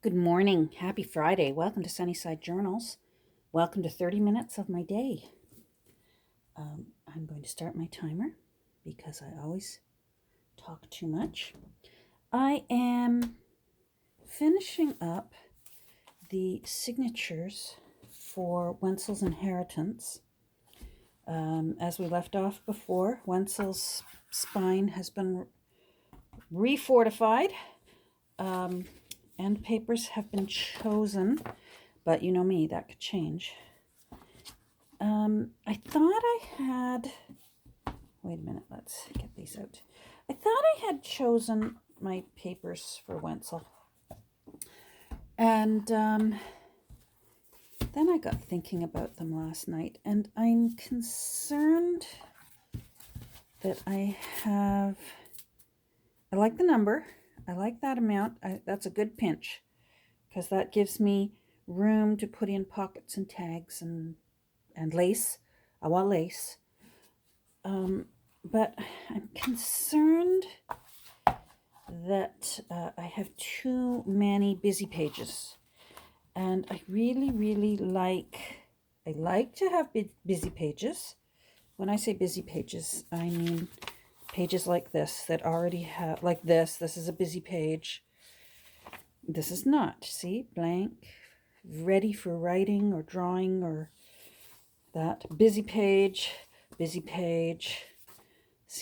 Good morning. Happy Friday. Welcome to Sunnyside Journals. Welcome to 30 minutes of my day. I'm going to start my timer because I always talk too much. I am finishing up the signatures for Wenzel's Inheritance. As we left off before, Wenzel's spine has been refortified. And papers have been chosen, but you know me, that could change. I thought I had, wait a minute, let's get these out. I thought I had chosen my papers for Wenzel. And then I got thinking about them last night, and I'm concerned that I like the number. I like that amount. That's a good pinch because that gives me room to put in pockets and tags and lace. I want lace. But I'm concerned that I have too many busy pages. And I really like to have busy pages. When I say busy pages, I mean pages like this that already have, like this is a busy page. This is not, see, blank, ready for writing or drawing or that. Busy page, see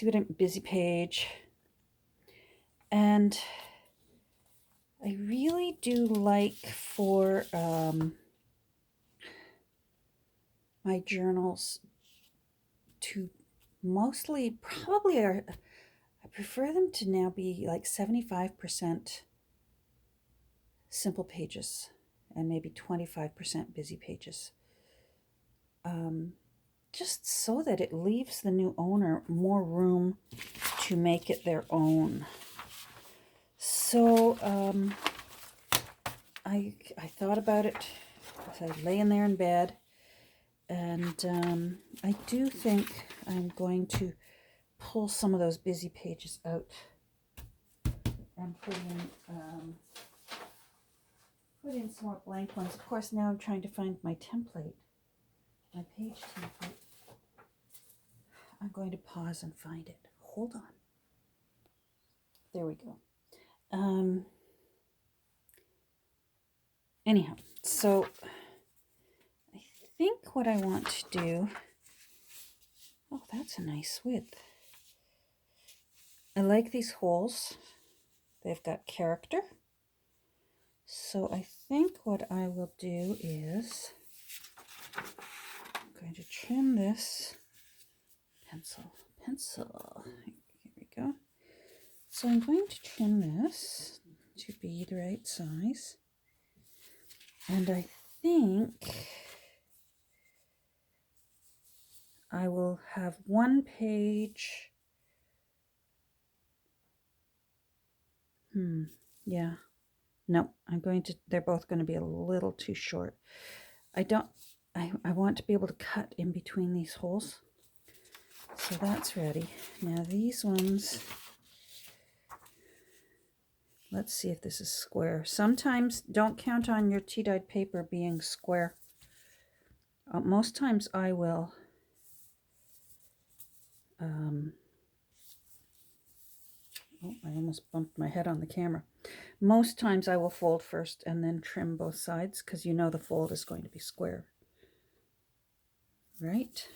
what I'm, busy page. And I really do like for my journals to mostly, I prefer them to now be like 75% simple pages and maybe 25% busy pages. Just so that it leaves the new owner more room to make it their own. So I thought about it as I lay in there in bed, and I do think I'm going to pull some of those busy pages out and put in some more blank ones. Of course, now I'm trying to find my template, my page template. I'm going to pause and find it. Hold on. There we go. Anyhow, so I think what I want to do, oh, that's a nice width. I like these holes. They've got character. So I think what I will do is I'm going to trim this pencil. Here we go. So I'm going to trim this to be the right size. And I think I will have one page. Yeah. No, they're both going to be a little too short. I want to be able to cut in between these holes. So that's ready. Now these ones, let's see if this is square. Sometimes don't count on your tea-dyed paper being square. Most times I will I almost bumped my head on the camera. Most times I will fold first and then trim both sides because you know the fold is going to be square. Right?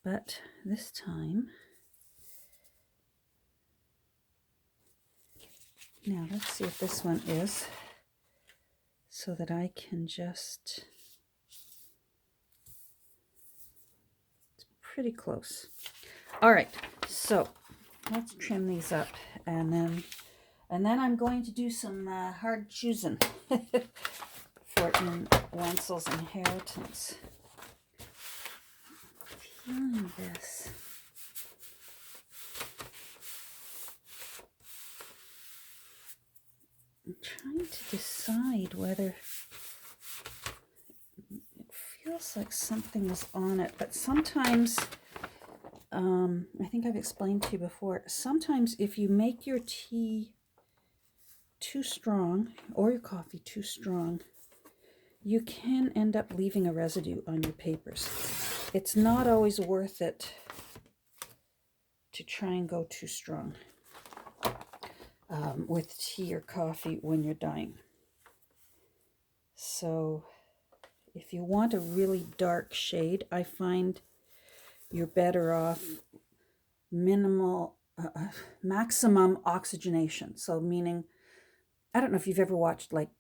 But this time, now let's see if this one is, so that I can just, it's pretty close. All right, so let's trim these up, and then I'm going to do some hard choosing for Wenzel's Inheritance. Feeling this. I'm trying to decide whether it feels like something is on it, but sometimes, I think I've explained to you before, sometimes if you make your tea too strong, or your coffee too strong, you can end up leaving a residue on your papers. It's not always worth it to try and go too strong with tea or coffee when you're dyeing. So if you want a really dark shade, I find you're better off maximum oxygenation. So meaning, I don't know if you've ever watched like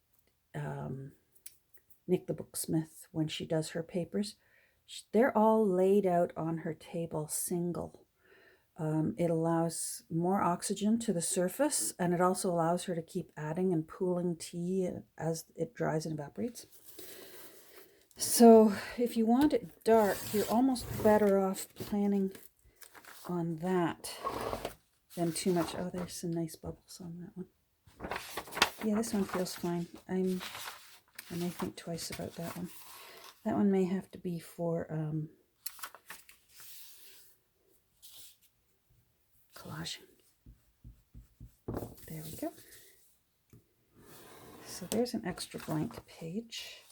Nick the Booksmith when she does her papers. They're all laid out on her table single. It allows more oxygen to the surface, and it also allows her to keep adding and pooling tea as it dries and evaporates. So if you want it dark, you're almost better off planning on that than too much. Oh, there's some nice bubbles on that one. Yeah, this one feels fine. I may think twice about that one. That one may have to be for collaging. There we go. So there's an extra blank page.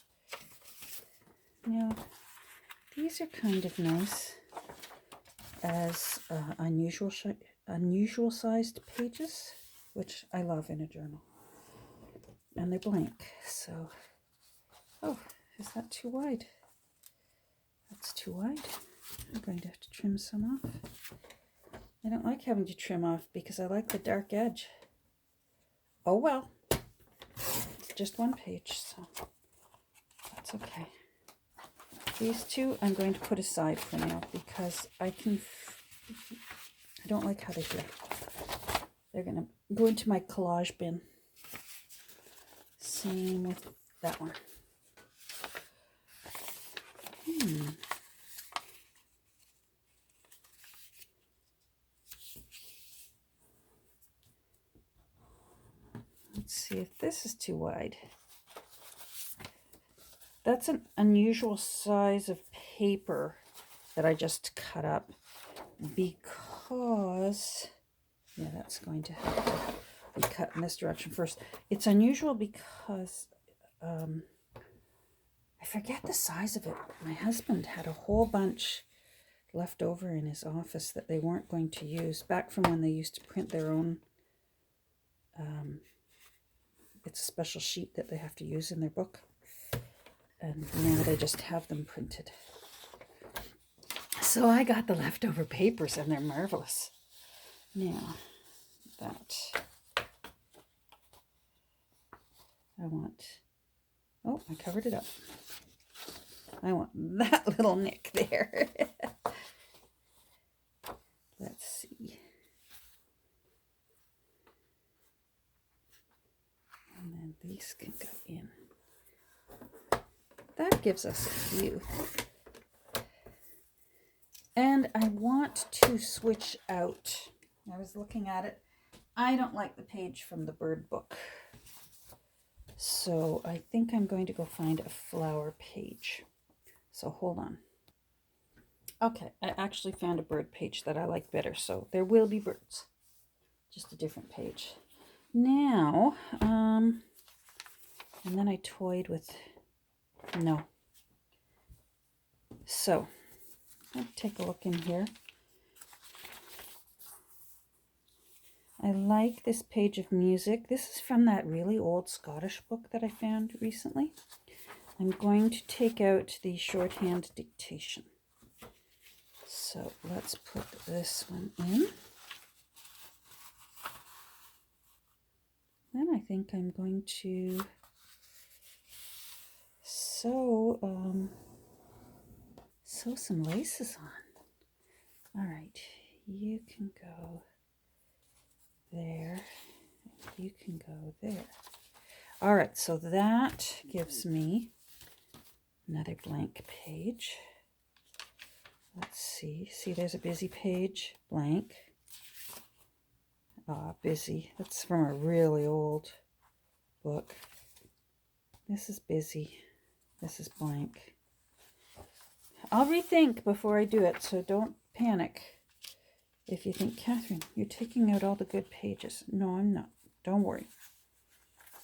Now, these are kind of nice as unusual sized pages, which I love in a journal. And they're blank, so, oh, is that too wide? That's too wide. I'm going to have to trim some off. I don't like having to trim off because I like the dark edge. Oh well, it's just one page, so that's okay. These two I'm going to put aside for now because I don't like how they feel. They're going to go into my collage bin. Same with that one. Let's see if this is too wide. That's an unusual size of paper that I just cut up because, yeah, that's going to have to be cut in this direction first. It's unusual because I forget the size of it. My husband had a whole bunch left over in his office that they weren't going to use back from when they used to print their own. It's a special sheet that they have to use in their book. And now they just have them printed. So I got the leftover papers and they're marvelous. Now, that I want, oh, I covered it up. I want that little nick there. Let's see. And then these can go in. That gives us a view. And I want to switch out. I was looking at it. I don't like the page from the bird book. So I think I'm going to go find a flower page. So hold on. Okay, I actually found a bird page that I like better. So there will be birds. Just a different page. Now, and then I toyed with, no. So, let's take a look in here. I like this page of music. This is from that really old Scottish book that I found recently. I'm going to take out the shorthand dictation. So let's put this one in. Then I think I'm going to sew some laces on. All right, you can go there. You can go there. All right, so that gives me another blank page. Let's see. See, there's a busy page, blank. Busy. That's from a really old book. This is busy. This is blank. I'll rethink before I do it, so don't panic. If you think, Catherine, you're taking out all the good pages. No, I'm not. Don't worry.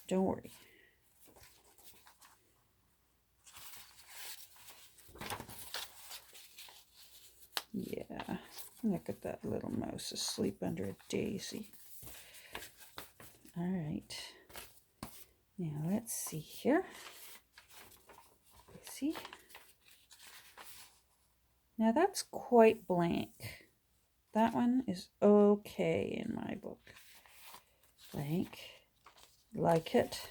Don't worry. Yeah, look at that little mouse asleep under a daisy. All right. Now let's see here. See? Now that's quite blank. That one is okay in my book. Blank. Like it.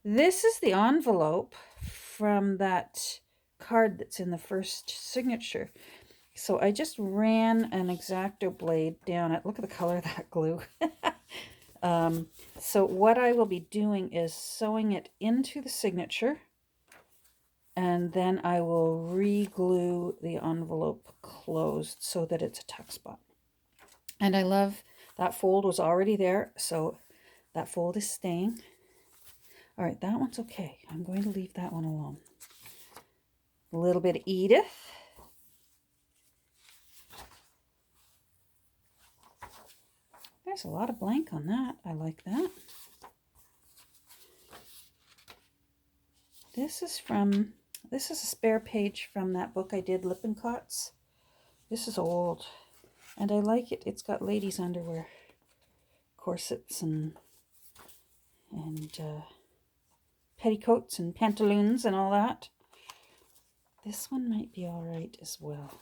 This is the envelope from that card that's in the first signature. So I just ran an X-Acto blade down it. Look at the color of that glue. So what I will be doing is sewing it into the signature, and then I will re-glue the envelope closed so that it's a tuck spot. And I love that fold was already there, so that fold is staying. All right, that one's okay. I'm going to leave that one alone. A little bit of Edith. There's a lot of blank on that. I like that. This is a spare page from that book I did, Lippincott's. This is old, and I like it. It's got ladies' underwear, corsets, and petticoats and pantaloons and all that. This one might be all right as well.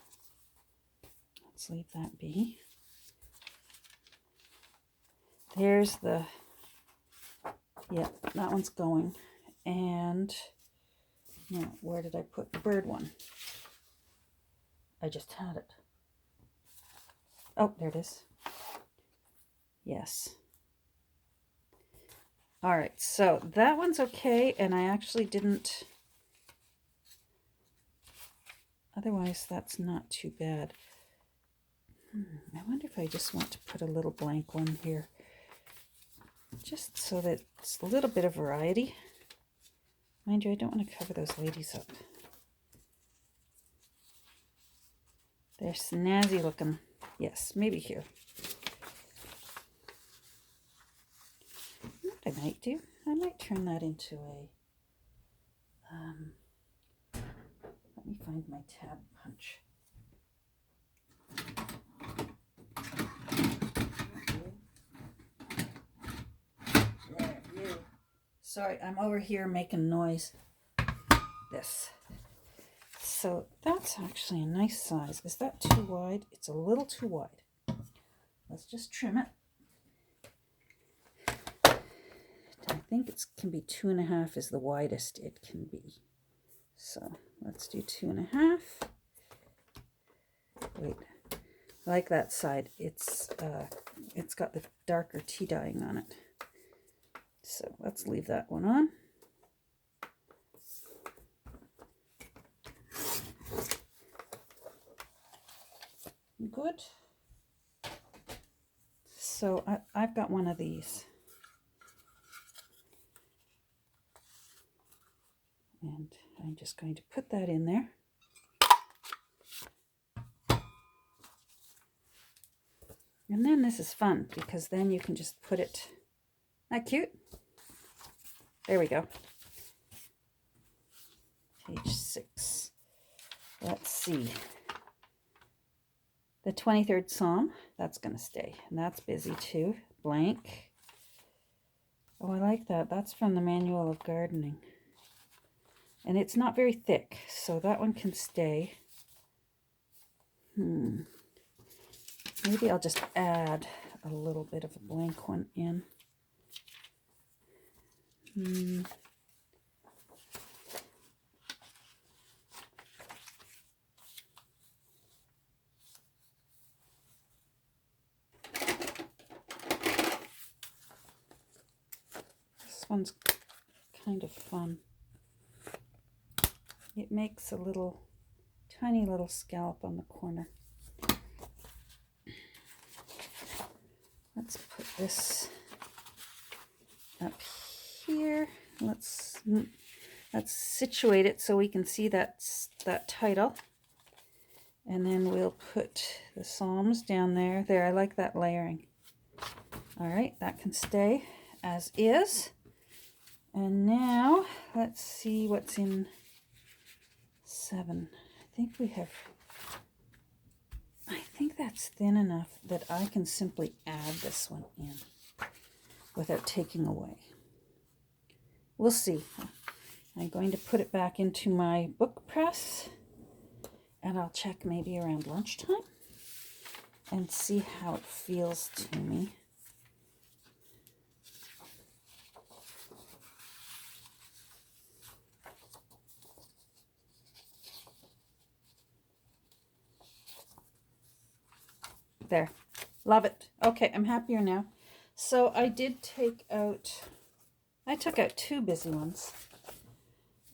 Let's leave that be. There's the, yeah, that one's going. And now, where did I put the bird one? I just had it. Oh, there it is. Yes. All right, so that one's okay, and I actually didn't, otherwise that's not too bad. I wonder if I just want to put a little blank one here, just so that it's a little bit of variety. Mind you, I don't want to cover those ladies up. They're snazzy looking. Yes, maybe here. What I might do, I might turn that into a, let me find my tab punch. Sorry, I'm over here making noise. This. So that's actually a nice size. Is that too wide? It's a little too wide. Let's just trim it. I think it can be 2.5 is the widest it can be. So let's do 2.5. Wait, I like that side. It's got the darker tea dyeing on it. So let's leave that one on. Good. So I've got one of these. And I'm just going to put that in there. And then this is fun, because then you can just put it, isn't that cute? There we go. Page 6. Let's see. The 23rd Psalm, that's going to stay. And that's busy too. Blank. Oh, I like that. That's from the Manual of Gardening. And it's not very thick, so that one can stay. Maybe I'll just add a little bit of a blank one in. This one's kind of fun. It makes a little, tiny little scallop on the corner. Let's put this up here. Let's situate it so we can see that title. And then we'll put the Psalms down there. There, I like that layering. All right, that can stay as is. And now let's see what's in 7. I think that's thin enough that I can simply add this one in without taking away. We'll see. I'm going to put it back into my book press, and I'll check maybe around lunchtime and see how it feels to me. There. Love it. Okay, I'm happier now. So I took out 2 busy ones,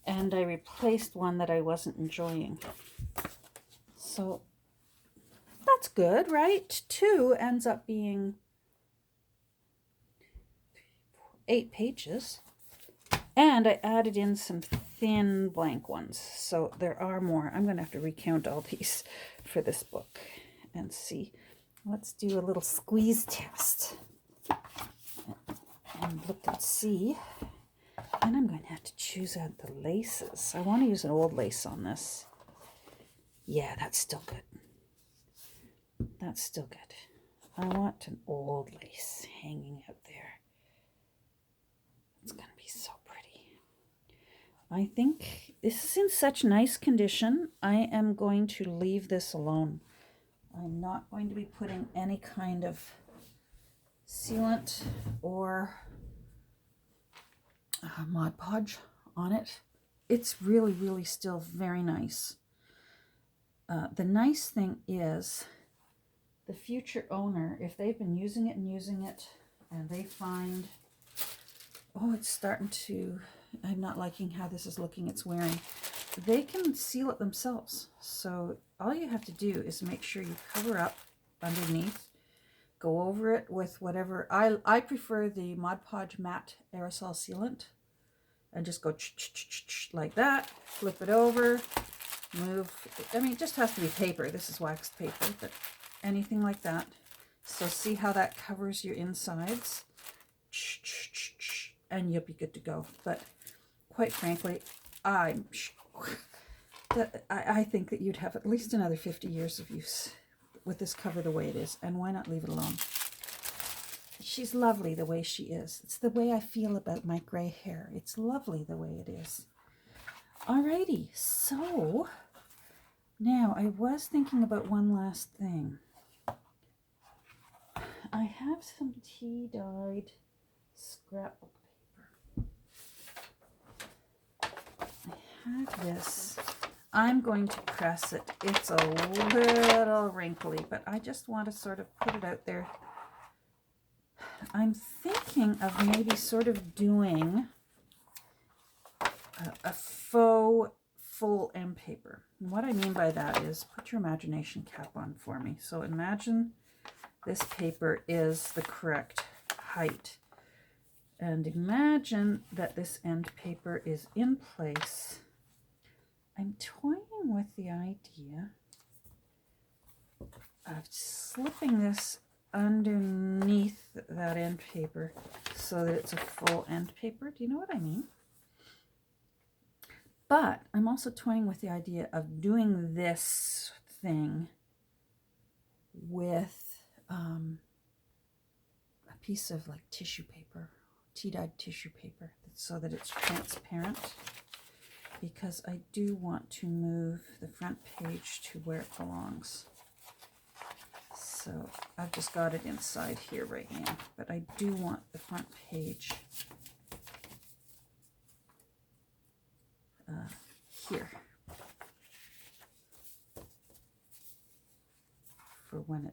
and I replaced one that I wasn't enjoying. So that's good, right? 2 ends up being 8 pages. And I added in some thin blank ones. So there are more. I'm going to have to recount all these for this book and see. Let's do a little squeeze test and look and see. And I'm going to have to choose out the laces. I want to use an old lace on this. Yeah, that's still good. That's still good. I want an old lace hanging out there. It's going to be so pretty. I think this is in such nice condition. I am going to leave this alone. I'm not going to be putting any kind of sealant or Mod Podge on it. It's really, really still very nice. The nice thing is the future owner, if they've been using it and they find, oh, it's starting to, I'm not liking how this is looking, it's wearing, they can seal it themselves. So all you have to do is make sure you cover up underneath, go over it with whatever, I prefer the Mod Podge matte aerosol sealant, and just go like that, flip it over, move, I mean, it just has to be paper. This is waxed paper, but anything like that. So see how that covers your insides, and you'll be good to go. But quite frankly, I think that you'd have at least another 50 years of use with this cover the way it is, and why not leave it alone? She's lovely the way she is. It's the way I feel about my gray hair. It's lovely the way it is. Alrighty, so now I was thinking about one last thing. I have some tea-dyed scrapbook paper. I have this. I'm going to press it. It's a little wrinkly, but I just want to sort of put it out there. I'm thinking of maybe sort of doing a faux full end paper. And what I mean by that is, put your imagination cap on for me. So imagine this paper is the correct height. And imagine that this end paper is in place. I'm toying with the idea of slipping this underneath that end paper so that it's a full end paper. Do you know what I mean? But I'm also toying with the idea of doing this thing with a piece of like tissue paper, tea-dyed tissue paper, so that it's transparent, because I do want to move the front page to where it belongs. So I've just got it inside here right now, but I do want the front page here for when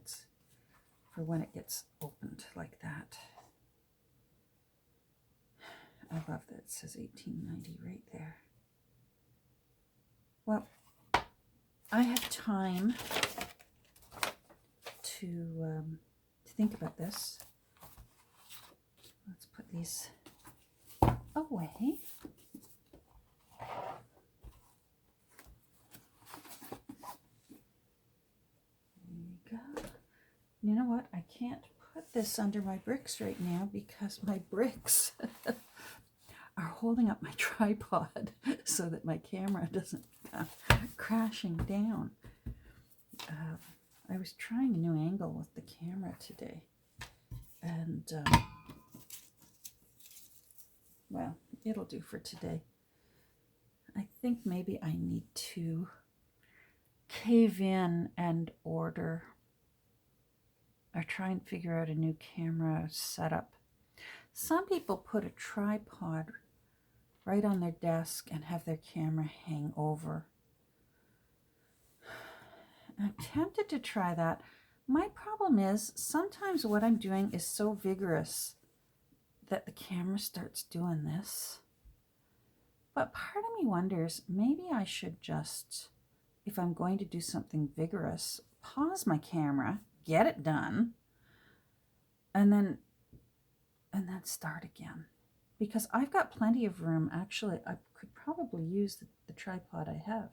it gets opened like that. I love that it says 1890 right there. Well, I have time to think about this. Let's put these away. There you go. You know what? I can't put this under my bricks right now because my bricks are holding up my tripod so that my camera doesn't come crashing down. I was trying a new angle with the camera today, and well, it'll do for today. I think maybe I need to cave in and order or try and figure out a new camera setup. Some people put a tripod right on their desk and have their camera hang over. I'm tempted to try that. My problem is sometimes what I'm doing is so vigorous that the camera starts doing this. But part of me wonders, maybe I should just, if I'm going to do something vigorous, pause my camera, get it done, and then start again. Because I've got plenty of room. Actually, I could probably use the tripod I have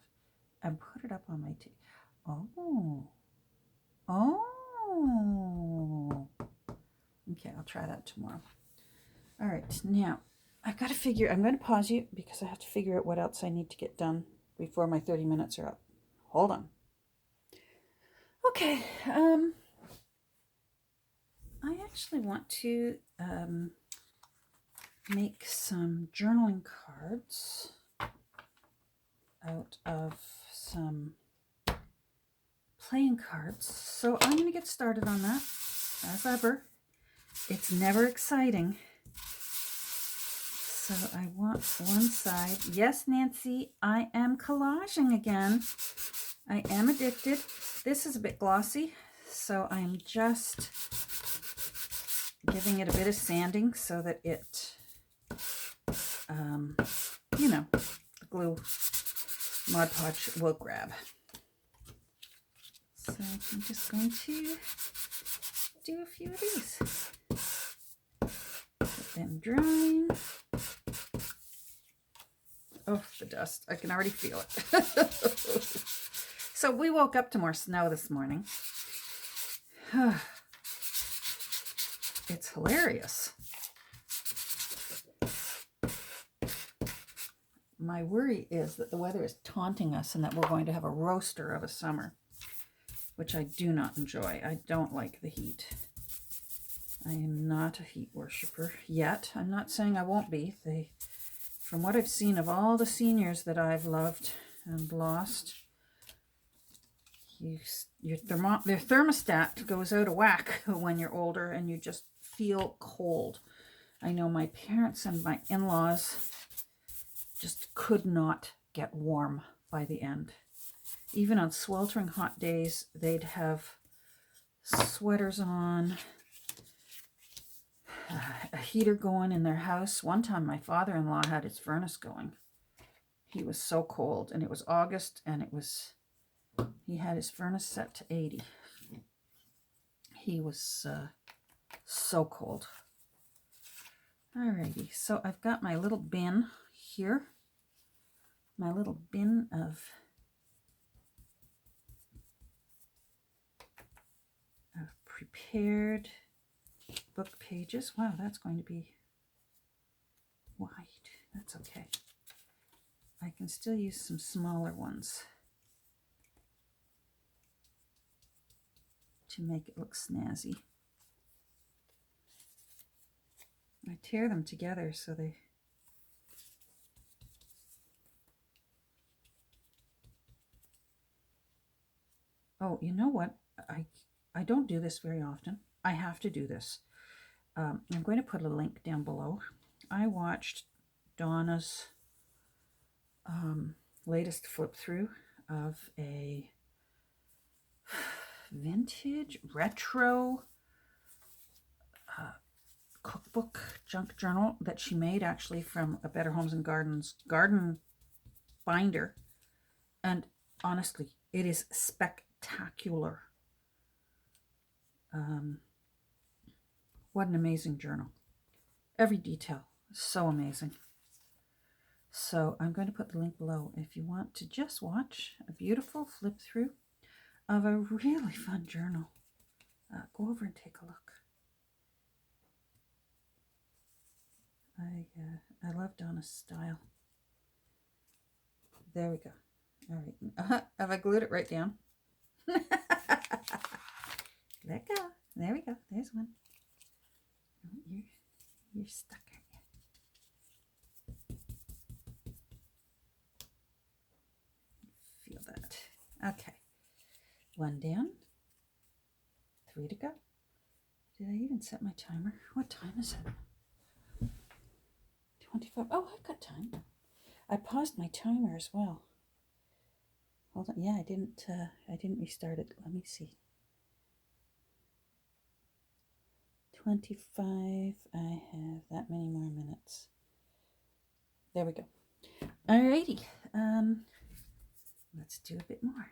and put it up on my table. Oh. Okay, I'll try that tomorrow. All right, now I've got to figure, I'm going to pause you because I have to figure out what else I need to get done before my 30 minutes are up. Hold on. Okay, I actually want to make some journaling cards out of some playing cards. So I'm going to get started on that, as ever. It's never exciting. So I want one side. Yes, Nancy, I am collaging again. I am addicted. This is a bit glossy, so I'm just giving it a bit of sanding so that it, you know, the glue Mod Podge will grab. So I'm just going to do a few of these. Get them drying. Oh, the dust. I can already feel it. So we woke up to more snow this morning. It's hilarious. My worry is that the weather is taunting us and that we're going to have a roaster of a summer, which I do not enjoy. I don't like the heat. I am not a heat worshiper yet. I'm not saying I won't be. From what I've seen of all the seniors that I've loved and lost, your thermostat goes out of whack when you're older and you just feel cold. I know my parents and my in-laws just could not get warm by the end. Even on sweltering hot days, they'd have sweaters on, a heater going in their house. One time my father-in-law had his furnace going. He was so cold, and it was August, and he had his furnace set to 80. He was so cold. Alrighty, so I've got my little bin here. My little bin of prepared book pages. Wow, that's going to be wide. That's okay. I can still use some smaller ones to make it look snazzy. I tear them together so they oh, you know what? I don't do this very often. I have to do this. I'm going to put a link down below. I watched Donna's latest flip through of a vintage retro cookbook junk journal that she made actually from a Better Homes and Gardens garden binder. And honestly, it is spectacular. What an amazing journal. Every detail, so amazing. So I'm going to put the link below if you want to just watch a beautiful flip through of a really fun journal. Go over and take a look. I love Donna's style. There we go. All right. Have I glued it right down? Let go. There we go. There's one. Oh, you're stuck, aren't you? Feel that. Okay. One down. 3 to go. Did I even set my timer? What time is it? 25. Oh, I've got time. I paused my timer as well. Hold on. Yeah, I didn't restart it. Let me see. 25. I have that many more minutes. There we go. Alrighty. Let's do a bit more.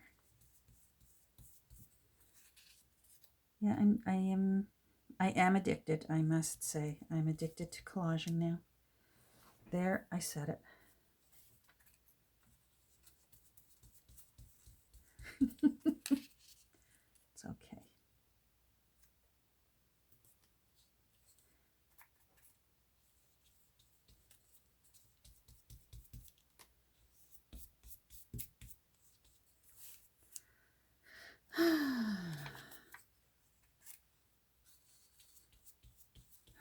Yeah, I am addicted, I must say. I'm addicted to collaging now. There, I said it. It's okay.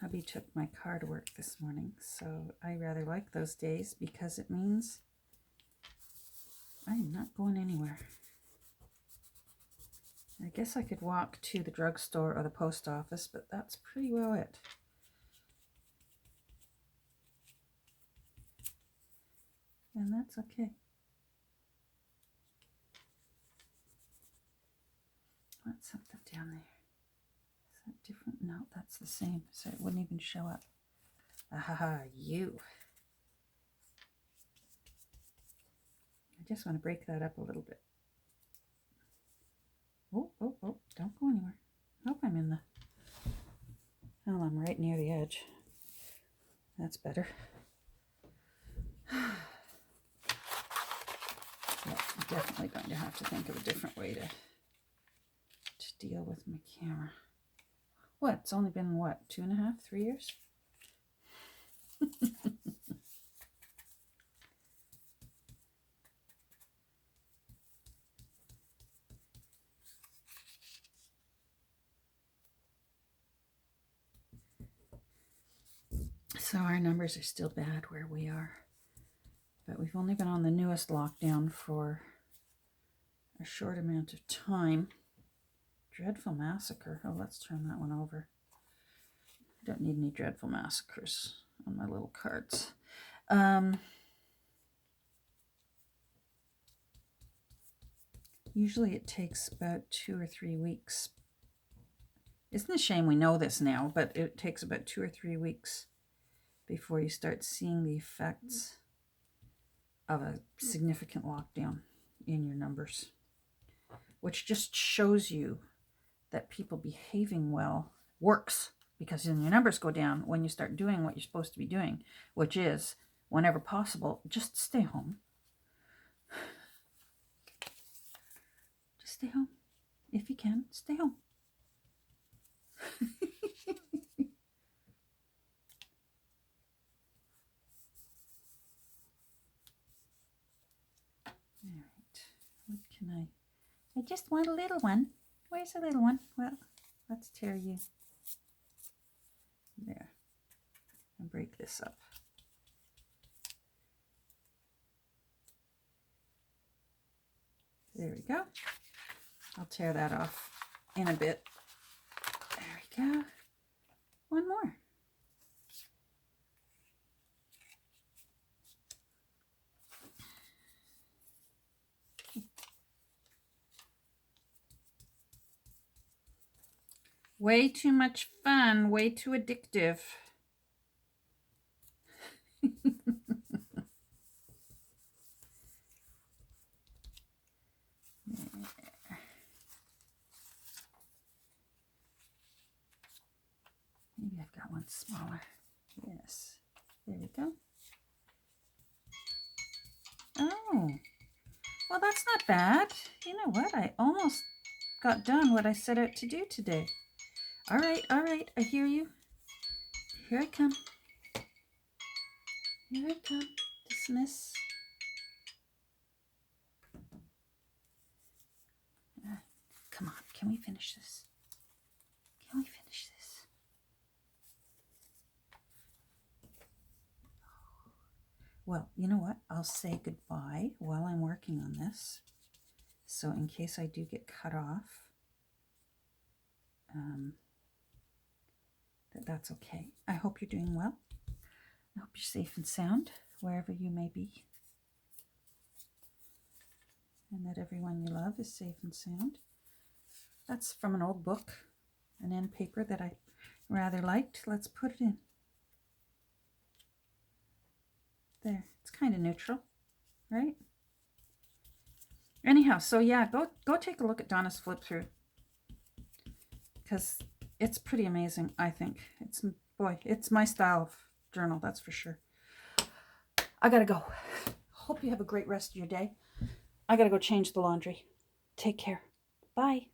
Hubby took my car to work this morning, so I rather like those days because it means I am not going anywhere. I guess I could walk to the drugstore or the post office, but that's pretty well it. And that's okay. What's something down there? Is that different? No, that's the same, so it wouldn't even show up. Aha, you. I just want to break that up a little bit. Oh, don't go anywhere. Hope I'm in the... Well, I'm right near the edge. That's better. Yeah, I'm definitely going to have to think of a different way to deal with my camera. What? It's only been, what, 2.5, 3 years? So our numbers are still bad where we are. But we've only been on the newest lockdown for a short amount of time. Dreadful massacre. Oh, let's turn that one over. I don't need any dreadful massacres on my little cards. Usually it takes about 2 or 3 weeks. Isn't it a shame we know this now, but it takes about 2 or 3 weeks before you start seeing the effects of a significant lockdown in your numbers, which just shows you that people behaving well works, because then your numbers go down when you start doing what you're supposed to be doing, which is, whenever possible, just stay home. Just stay home. If you can, stay home. All right. What can I just want a little one. Where's the little one? Well, let's tear you. There. And break this up. There we go. I'll tear that off in a bit. There we go. One more. Way too much fun, way too addictive. Maybe I've got one smaller. Yes. There we go. Oh, well, that's not bad. You know what? I almost got done what I set out to do today. All right. I hear you. Here I come. Here I come. Dismiss. Come on, can we finish this? Can we finish this? Well, you know what? I'll say goodbye while I'm working on this. So in case I do get cut off, that's okay. I hope you're doing well. I hope you're safe and sound wherever you may be. And that everyone you love is safe and sound. That's from an old book, an end paper that I rather liked. Let's put it in. There, it's kind of neutral, right? Anyhow, so yeah, go take a look at Donna's flip through, because it's pretty amazing, I think. It's my style of journal, that's for sure. I gotta go. Hope you have a great rest of your day. I gotta go change the laundry. Take care. Bye.